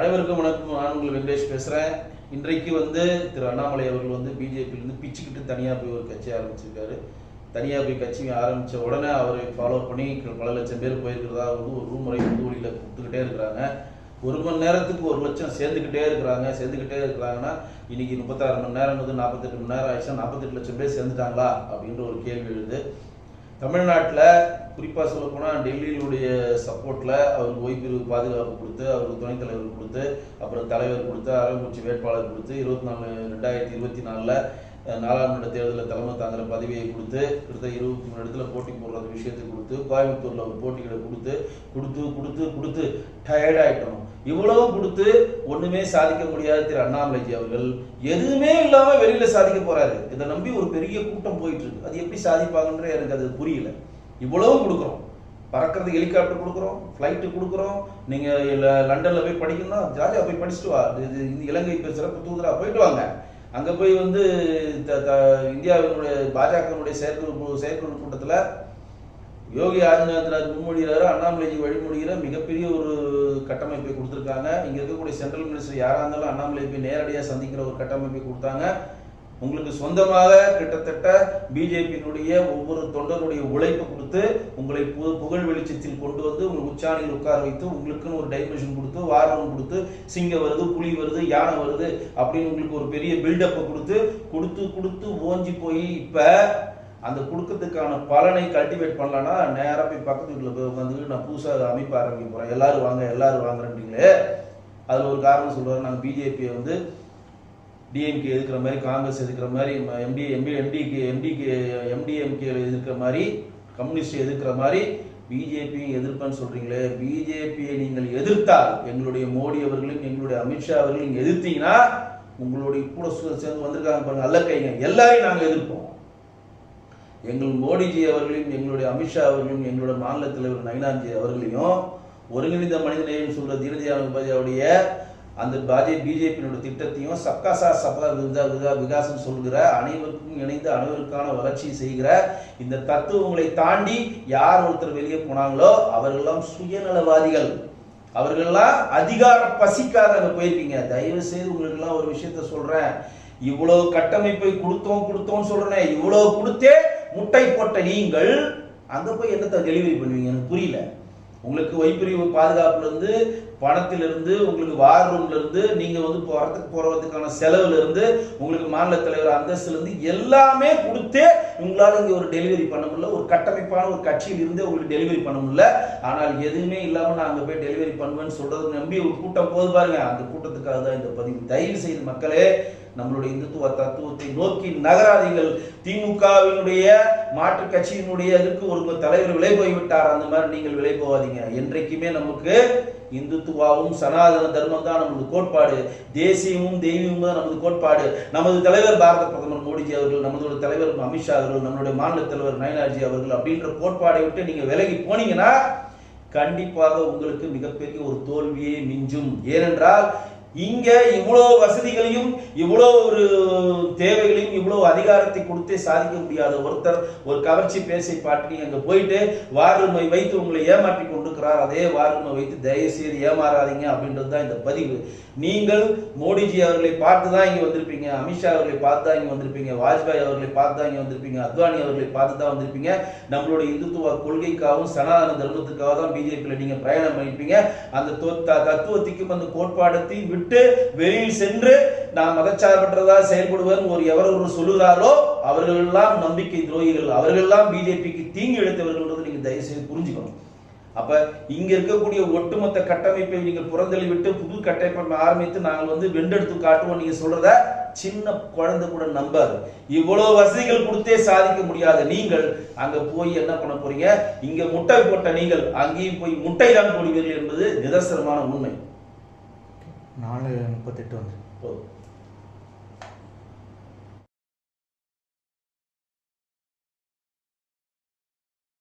அனைவருக்கும் வணக்கம். நான் உங்கள் வெங்கடேஷ் பேசுகிறேன். இன்றைக்கு திரு அண்ணாமலை அவர்கள் பிஜேபியிலேருந்து பிச்சுக்கிட்டு தனியாக போய் ஒரு கட்சி ஆரம்பிச்சிருக்காரு. தனியாக போய் கட்சி ஆரம்பித்த உடனே அவரை ஃபாலோ பண்ணி பல லட்சம் பேர் போயிருக்கிறதா ஒரு ரூமுறை வழியில் கொடுத்துக்கிட்டே இருக்கிறாங்க. 1 மணி நேரத்துக்கு 1 லட்சம் சேர்ந்துக்கிட்டே இருக்கிறாங்கன்னா இன்னைக்கு 36 மணி நேரம் 48 மணி நேரம் ஆயிடுச்சா 48 லட்சம் பேர் சேர்ந்துட்டாங்களா அப்படின்ற ஒரு கேள்வி எழுது. தமிழ்நாட்டில் குறிப்பாக சொல்லப்போனால் டெல்லியினுடைய சப்போர்ட்டில் அவருக்கு ஓய்வு பாதுகாப்பு கொடுத்து, அவருக்கு துணைத் தலைவர் கொடுத்து, அப்புறம் தலைவர் கொடுத்து, அரவக்குறிச்சி வேட்பாளர் கொடுத்து, 2024 நாடாளுமன்ற தேர்தலில் தலைமை தாங்கிற பதவியை கொடுத்து, கிட்டத்தட்ட 23 இடத்துல போட்டி போடுறது விஷயத்தை கொடுத்து, கோயம்புத்தூரில் ஒரு போட்டிகளை கொடுத்து டயர்டாயிட்டோம். இவ்வளவு கொடுத்து ஒண்ணுமே சாதிக்க முடியாத திரு அண்ணாமலைஜி அவர்கள் எதுவுமே இல்லாம வெளியில சாதிக்க போறாரு. இதை நம்பி ஒரு பெரிய கூட்டம் போயிட்டு இருக்கு. அது எப்படி சாதிப்பாங்கன்ற எனக்கு அது புரியல. இவ்வளவு கொடுக்குறோம், பறக்கிறது ஹெலிகாப்டர் கொடுக்குறோம், ஃப்ளைட்டு கொடுக்குறோம். நீங்க லண்டன்ல போய் படிக்கணும்னா ஜாஜா போய் படிச்சுட்டு வா, இலங்கை சிறப்பு தூதரா போயிட்டு வாங்க. அங்க போய் இந்தியாவினுடைய பாஜகனுடைய செயற்குழு கூட்டத்துல யோகி ஆதித்யநாத் முன்மொழிகிறாரு, அண்ணாமலைஜி வழிமொழிகிற மிகப்பெரிய ஒரு கட்டமைப்பை கொடுத்துருக்காங்க. இங்க இருக்கக்கூடிய சென்ட்ரல் மினிஸ்டர் யாரா இருந்தாலும் அண்ணாமலை போய் நேரடியாக சந்திக்கிற ஒரு கட்டமைப்பை கொடுத்தாங்க. உங்களுக்கு சொந்தமாக கிட்டத்தட்ட பிஜேபியினுடைய ஒவ்வொரு தொண்டருடைய உழைப்பை கொடுத்து உங்களை புகழ் வெளிச்சத்தில் கொண்டு வந்து உங்களுக்கு உச்சாணியில் உட்கார வைத்து உங்களுக்குன்னு ஒரு டைமென்ஷன் கொடுத்து, வாரம் கொடுத்து, சிங்கம் வருது, புலி வருது, யானை வருது அப்படின்னு உங்களுக்கு ஒரு பெரிய பில்டப்பை கொடுத்து ஓஞ்சி போய் இப்ப அந்த கொடுக்கறதுக்கான பலனை கல்டிவேட் பண்ணலான்னா நேராக போய் பக்கத்து வீட்டில் போய் உட்காந்து நான் புதுசாக அமைப்பு ஆரம்பிக்க போகிறேன், எல்லாரும் வாங்குறீங்களே. அதில் ஒரு காரணம் சொல்கிறாரு, நாங்கள் பிஜேபியை டிஎம்கே எதிர்க்கிற மாதிரி, காங்கிரஸ் எதிர்க்கிற மாதிரி, எம்டிஎம்கே எதிர்க்கிற மாதிரி, கம்யூனிஸ்ட் எதிர்க்கிற மாதிரி பிஜேபியும் எதிர்ப்பேன்னு சொல்றீங்களே. பிஜேபியை நீங்கள் எதிர்த்தால், எங்களுடைய மோடி அவர்களையும் எங்களுடைய அமித்ஷா அவர்களையும் எதிர்த்தீங்கன்னா உங்களுடைய கூட சேர்ந்து வந்திருக்காங்க பாருங்க அல்லக்கைங்க, எல்லாரையும் நாங்கள் எதிர்ப்போம். எங்கள் மோடிஜி அவர்களையும் எங்களுடைய அமித்ஷா அவர்களையும் எங்களுடைய மாநில தலைவர் நயினார்ஜி அவர்களையும் ஒருங்கிணைந்த மனிதநேயம் சொல்ற தீனதயாள் உபாத்யாயுடைய அந்த பிஜேபியினுடைய திட்டத்தையும் சப்கா சாத் சப்கா விகாசம் சொல்கிற, அனைவருக்கும் இணைந்து அனைவருக்கான வளர்ச்சி செய்கிற இந்த தத்துவங்களை தாண்டி யார் ஒருத்தர் வெளியே போனாங்களோ அவர்களெல்லாம் சுயநலவாதிகள், அவர்களெல்லாம் அதிகார பசிக்காக அங்கே போயிருக்கீங்க. தயவு செய்து உங்களுக்கு எல்லாம் ஒரு விஷயத்த சொல்றேன், இவ்வளவு கட்டமைப்பை கொடுத்தோம் சொல்றேன், இவ்வளவு கொடுத்தே முட்டை போட்ட நீங்கள் அங்க போய் என்னத்தை டெலிவரி பண்ணுவீங்க எனக்கு புரியல. உங்களுக்கு வைப்பிரிவு பாதுகாப்புல இருந்து, பணத்திலிருந்து, உங்களுக்கு வார் ரூம்ல இருந்து, நீங்க போறதுக்கான செலவுல இருந்து, உங்களுக்கு மாநில தலைவர் அந்தஸ்துல இருந்து எல்லாமே கொடுத்தே உங்களால இங்க ஒரு டெலிவரி பண்ண முடியல. ஒரு கட்டமைப்பான ஒரு கட்சியில் இருந்து உங்களுக்கு டெலிவரி பண்ண முடியல. ஆனால் எதுவுமே இல்லாம நான் அங்க போய் டெலிவரி பண்ணுவேன்னு சொல்றது நம்பி ஒரு கூட்டம் போது பாருங்க. அந்த கூட்டத்துக்காக தான் இந்த பதிவு. தயவு செய்து மக்களே, நம்மளுடைய இந்துத்துவ தத்துவத்தை நோக்கி நகராதீர்கள். திமுகவினுடைய மாற்று கட்சியினுடைய ஒரு தலைவர் விலை போய்விட்டார், அந்த மாதிரி நீங்கள் விலை போகாதீங்க. என்றைக்குமே நமக்கு இந்துத்துவாவும் சனாதன தர்மம் தான் நமது கோட்பாடு, தேசியமும் தெய்வமும் தான் நமது கோட்பாடு. நமது தலைவர் பாரத பிரதமர் மோடிஜி அவர்கள், நமது தலைவர் அமித்ஷா அவர்கள், நம்மளுடைய மாநில தலைவர் நயினார்ஜி அவர்கள் அப்படின்ற கோட்பாடை விட்டு நீங்க விலகி போனீங்கன்னா கண்டிப்பாக உங்களுக்கு மிகப்பெரிய ஒரு தோல்வியே மிஞ்சும். ஏனென்றால் இங்க இவ்வளவு வசதிகளையும், இவ்வளவு ஒரு தேவைகளையும், இவ்வளவு அதிகாரத்தை கொடுத்தே சாதிக்க முடியாத ஒருத்தர் ஒரு கவர்ச்சி பேசை பாட்டி அங்க போயிட்டு வார்ரூமை வைத்து உங்களை ஏமாற்றி கொண்டிருக்கிறார். அதே வார்ரூமை வைத்து தயவு செய்து ஏமாறாதீங்க அப்படின்றது தான் இந்த பதிவு. நீங்கள் மோடிஜி அவர்களை பார்த்து தான் இங்க வந்திருப்பீங்க, அமித்ஷா அவர்களை பார்த்து தான் இங்க வந்திருப்பீங்க, வாஜ்பாய் அவர்களை பார்த்து தான் இங்க வந்திருப்பீங்க, அத்வானி அவர்களை பார்த்து தான் வந்திருப்பீங்க. நம்மளுடைய இந்துத்துவ கொள்கைக்காகவும் சனாதன தர்மத்துக்காக தான் பிஜேபியில நீங்க பிரயாணம் பண்ணிருப்பீங்க. அந்த தத்துவத்துக்கும் அந்த கோட்பாடத்தையும் விட்டு வெளியில் சென்று நான் மதச்சார்பற்றதா செயல்படுவேன் எவரொரு சொல்லுகிறாரோ அவர்கள் எல்லாம் நம்பிக்கை துரோகிகள், அவர்கள் எல்லாம் பிஜேபிக்கு தீங்கு இழைத்தவர்கள் நீங்க தயவு செய்து புரிஞ்சுக்கணும். அப்ப இங்க இருக்கக்கூடிய ஒட்டுமொத்த கட்டமைப்பை நீங்கள் புறந்தள்ளி விட்டு புது கட்டமைப்பை ஆரம்பித்து நாங்கள் வெண்டெடுத்து காட்டுவோம் நீங்க சொல்றத சின்ன குழந்தை கூட நம்பாது. இவ்வளவு வசதிகள் கொடுத்தே சாதிக்க முடியாத நீங்கள் அங்க போய் என்ன பண்ண போறீங்க? இங்க முட்டை போட்ட நீங்கள் அங்கேயும் போய் முட்டை தான் போடுவீர்கள் என்பது நிதர்சனமான உண்மை. 4:38 வந்து